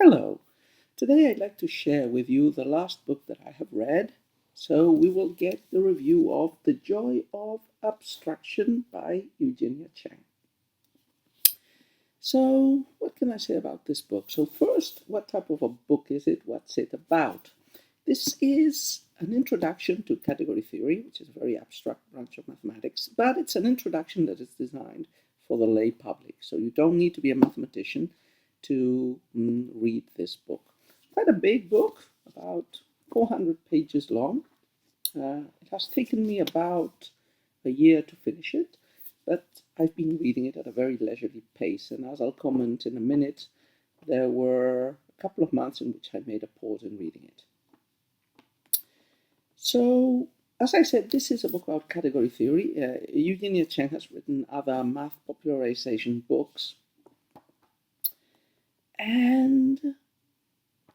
Hello. Today I'd like to share with you the last book that I have read. So we will get the review of The Joy of Abstraction by Eugenia Cheng. So what can I say about this book? So first, what type of a book is it? What's it about? This is an introduction to category theory, which is a very abstract branch of mathematics, but it's an introduction that is designed for the lay public. So you don't need to be a mathematician to read this book. Quite a big book, about 400 pages long. It has taken me about a year to finish it, but I've been reading it at a very leisurely pace, and as I'll comment in a minute, there were a couple of months in which I made a pause in reading it. So, as I said, this is a book about category theory. Eugenia Cheng has written other math popularization books, and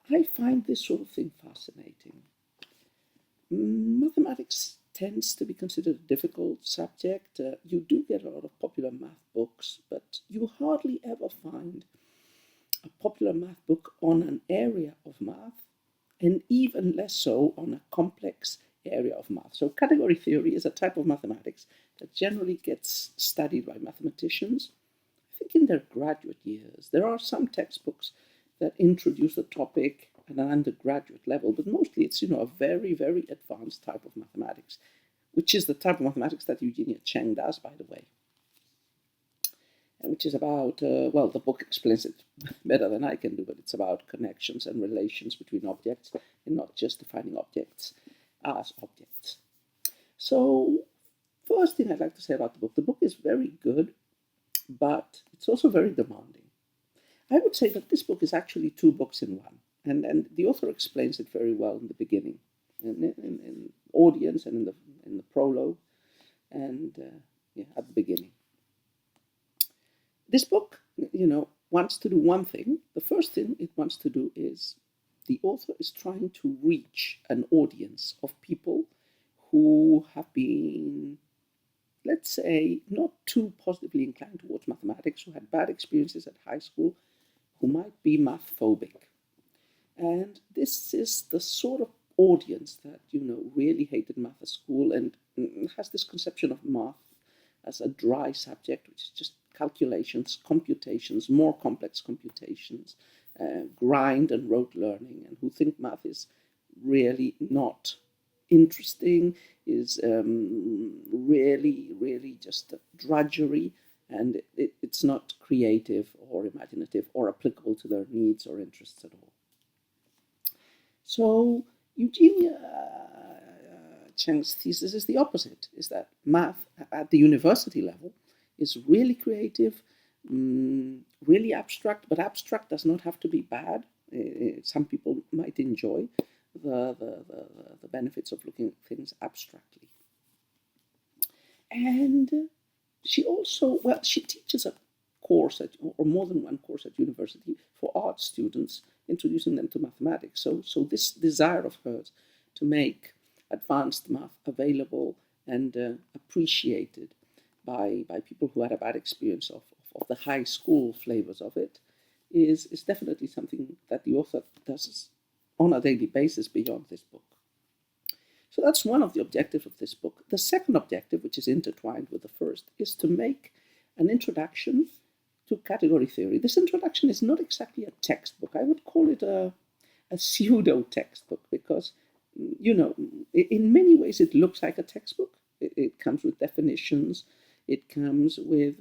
I find this sort of thing fascinating. Mathematics tends to be considered a difficult subject. You do get a lot of popular math books, but you hardly ever find a popular math book on an area of math, and even less so on a complex area of math. So category theory is a type of mathematics that generally gets studied by mathematicians, I think in their graduate years. There are some textbooks that introduce the topic at an undergraduate level, but mostly it's a very, very advanced type of mathematics, which is the type of mathematics that Eugenia Cheng does, by the way, and which is about, well, the book explains it better than I can do, but it's about connections and relations between objects and not just defining objects as objects. So, first thing I'd like to say about the book is very good, but it's also very demanding. I would say that this book is actually two books in one, and the author explains it very well in the beginning, in audience and in the prologue, and at the beginning. This book, wants to do one thing. The first thing it wants to do is the author is trying to reach an audience of people who have been, let's say, not too positively inclined towards mathematics, who had bad experiences at high school, who might be math phobic. And this is the sort of audience that, really hated math at school and has this conception of math as a dry subject, which is just calculations, computations, more complex computations, grind and rote learning, and who think math is really not interesting, is really, really just a drudgery, and it's not creative or imaginative or applicable to their needs or interests at all. So Eugenia Cheng's thesis is the opposite, is that math at the university level is really creative, really abstract, but abstract does not have to be bad. Some people might enjoy the benefits of looking at things abstractly. And she also, she teaches a course, or more than one course at university for art students, introducing them to mathematics. So this desire of hers to make advanced math available and appreciated by people who had a bad experience of the high school flavors of it is definitely something that the author does on a daily basis beyond this book. So that's one of the objectives of this book. The second objective, which is intertwined with the first, is to make an introduction to category theory. This introduction is not exactly a textbook. I would call it a pseudo-textbook because, in many ways it looks like a textbook. It comes with definitions. It comes with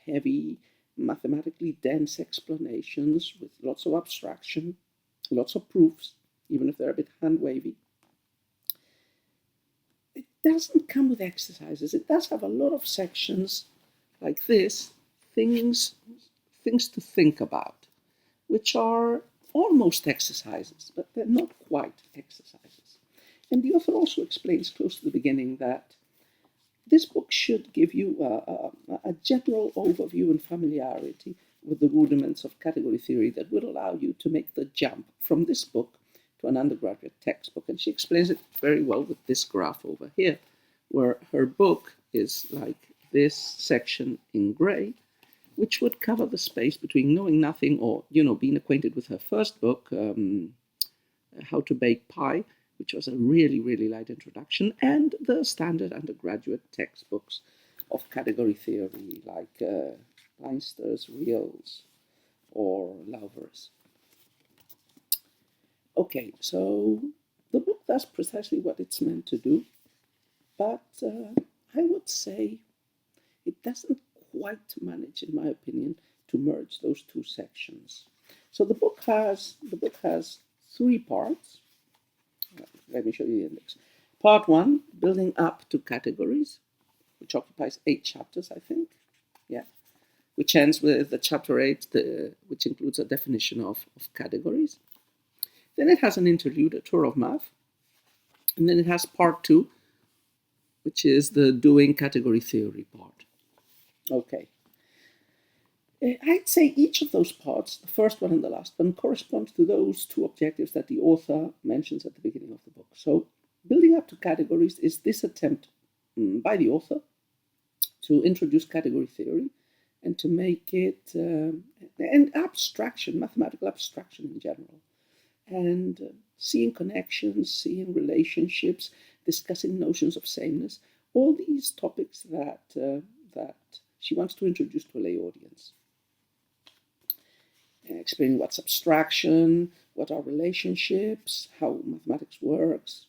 heavy, mathematically dense explanations with lots of abstraction, lots of proofs, even if they're a bit hand-wavy. It doesn't come with exercises. It does have a lot of sections like this, things to think about, which are almost exercises, but they're not quite exercises. And the author also explains close to the beginning that this book should give you a general overview and familiarity with the rudiments of category theory that will allow you to make the jump from this book to an undergraduate textbook. And she explains it very well with this graph over here, where her book is like this section in gray, which would cover the space between knowing nothing or, being acquainted with her first book, How to Bake Pie, which was a really, really light introduction, and the standard undergraduate textbooks of category theory, like Leinster's Reals or Lauver's. Okay, so the book does precisely what it's meant to do, but I would say it doesn't quite manage, in my opinion, to merge those two sections. So the book has 3 parts. Let me show you the index. Part 1, building up to categories, which occupies 8 chapters, I think. Yeah, which ends with the chapter 8, which includes a definition of categories. Then it has an interlude, a tour of math, and then it has part 2, which is the doing category theory part. Okay. I'd say each of those parts, the first one and the last one, corresponds to those 2 objectives that the author mentions at the beginning of the book. So building up to categories is this attempt by the author to introduce category theory and to make it and abstraction, mathematical abstraction in general, and seeing connections, seeing relationships, discussing notions of sameness, all these topics that she wants to introduce to a lay audience. Explaining what's abstraction, what are relationships, how mathematics works,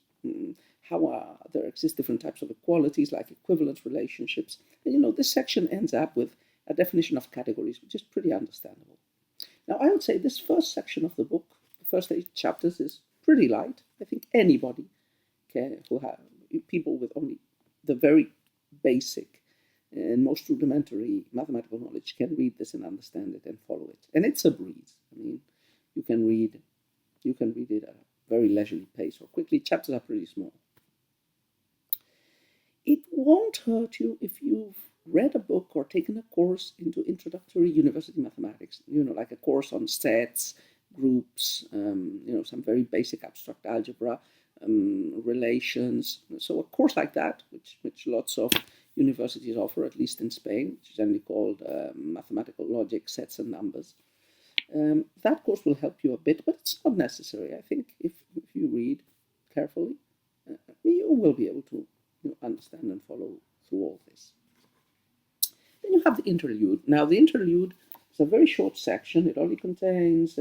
how there exist different types of equalities like equivalence relationships. And this section ends up with a definition of categories, which is pretty understandable. Now, I would say this first section of the book, the first 8 chapters, is pretty light. I think anybody people with only the very basic and most rudimentary mathematical knowledge can read this and understand it and follow it. And it's a breeze. I mean, you can read it at a very leisurely pace or quickly. Chapters are pretty small. It won't hurt you if you've read a book or taken a course into introductory university mathematics, like a course on sets, groups, some very basic abstract algebra, relations. So a course like that, which lots of universities offer, at least in Spain, which is generally called mathematical logic, sets and numbers. That course will help you a bit, but it's not necessary. I think if you read carefully, you will be able to understand and follow through all this. Then you have the interlude. Now, the interlude is a very short section. It only contains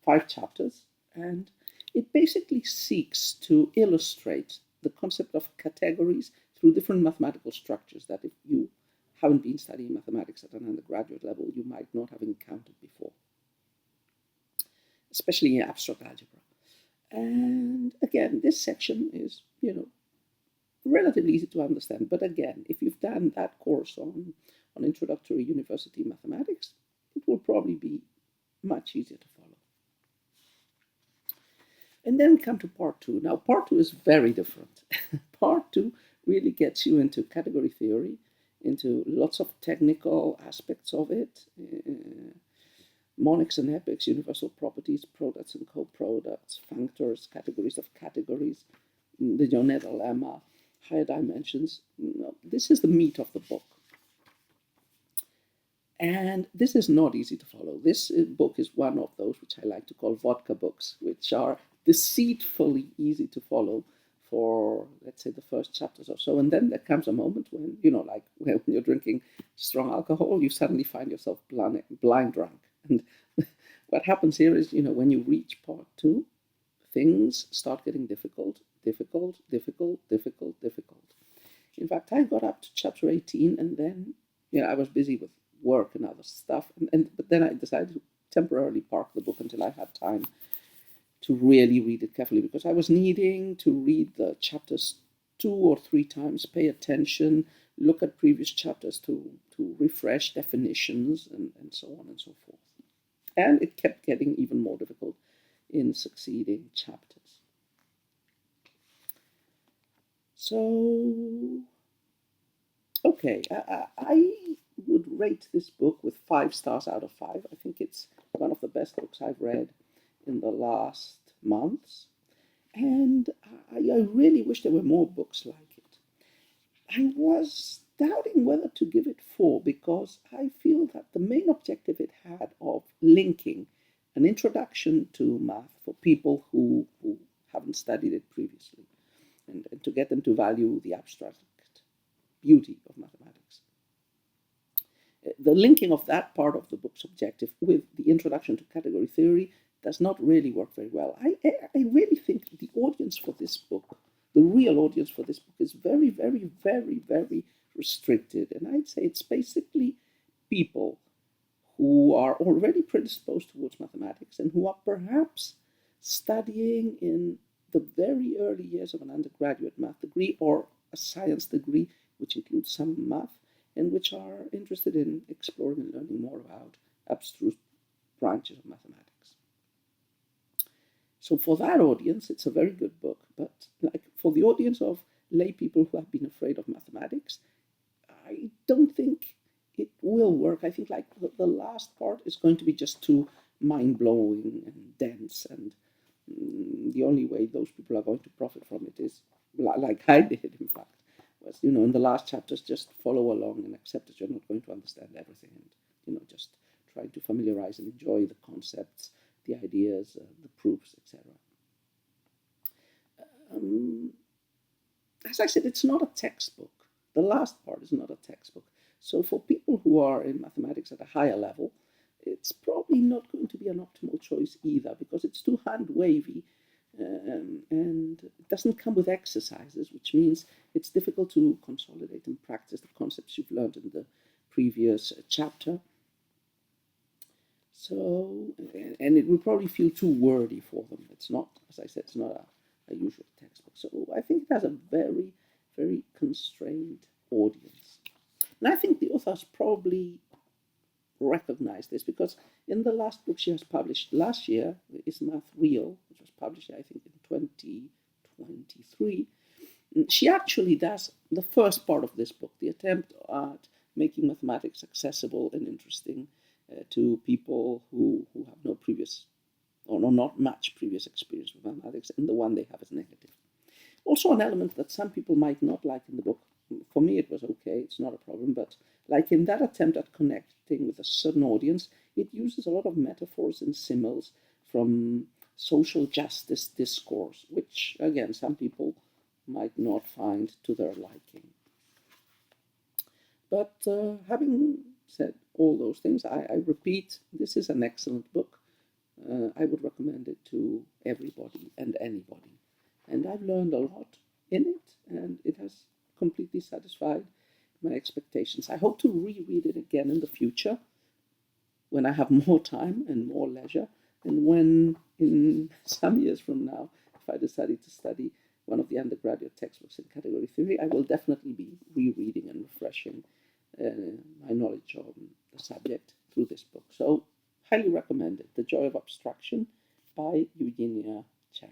5 chapters, and it basically seeks to illustrate the concept of categories through different mathematical structures that if you haven't been studying mathematics at an undergraduate level, you might not have encountered before, especially in abstract algebra. And again, this section is, relatively easy to understand. But again, if you've done that course on introductory university mathematics, it will probably be much easier to follow. And then we come to part 2. Now, part 2 is very different. Part 2 really gets you into category theory, into lots of technical aspects of it, monics and epochs, universal properties, products and co-products, functors, categories of categories, the Jonet lemma, higher dimensions. This is the meat of the book. And this is not easy to follow. This book is one of those which I like to call vodka books, which are deceitfully easy to follow for, let's say, the first chapters or so. And then there comes a moment when, like when you're drinking strong alcohol, you suddenly find yourself blind drunk. And what happens here is, when you reach part 2, things start getting difficult. In fact, I got up to chapter 18 and then, I was busy with work and other stuff. But then I decided to temporarily park the book until I had time to really read it carefully, because I was needing to read the chapters 2 or 3 times, pay attention, look at previous chapters to refresh definitions and so on and so forth. And it kept getting even more difficult in succeeding chapters. So, okay, I would rate this book with 5 stars out of 5. I think it's one of the best books I've read in the last months. And I really wish there were more books like it. I was doubting whether to give it 4 because I feel that the main objective it had of linking an introduction to math for people who haven't studied it previously and to get them to value the abstract beauty of mathematics. The linking of that part of the book's objective with the introduction to category theory does not really work very well. I really think the audience for this book, the real audience for this book, is very, very, very, very restricted. And I'd say it's basically people who are already predisposed towards mathematics and who are perhaps studying in the very early years of an undergraduate math degree or a science degree, which includes some math, and which are interested in exploring and learning more about abstruse branches of mathematics. So for that audience, it's a very good book. But like for the audience of lay people who have been afraid of mathematics, I don't think it will work. I think like the last part is going to be just too mind-blowing and dense, and the only way those people are going to profit from it is, like I did, in fact, was, in the last chapters, just follow along and accept that you're not going to understand everything, and, just try to familiarize and enjoy the concepts, the ideas, the proofs, etc. As I said, it's not a textbook. The last part is not a textbook. So for people who are in mathematics at a higher level, it's probably not going to be an optimal choice either, because it's too hand-wavy and it doesn't come with exercises, which means it's difficult to consolidate and practice the concepts you've learned in the previous chapter. So, and it will probably feel too wordy for them. It's not, as I said, it's not a usual textbook. So I think it has a very, very constrained audience. And I think the authors probably recognize this, because in the last book she has published last year, Is Math Real, which was published, I think, in 2023, she actually does the first part of this book, the attempt at making mathematics accessible and interesting to people who have no previous, or not much previous experience with mathematics, and the one they have is negative. Also an element that some people might not like in the book. For me it was okay, it's not a problem, but like in that attempt at connecting with a certain audience, it uses a lot of metaphors and symbols from social justice discourse, which, again, some people might not find to their liking. But having said all those things, I repeat, this is an excellent book. I would recommend it to everybody and anybody. And I've learned a lot in it, and it has completely satisfied my expectations. I hope to reread it again in the future when I have more time and more leisure, and when in some years from now, if I decided to study one of the undergraduate textbooks in category theory, I will definitely be rereading and refreshing my knowledge on the subject through this book. So, highly recommend it. The Joy of Abstraction by Eugenia Cheng.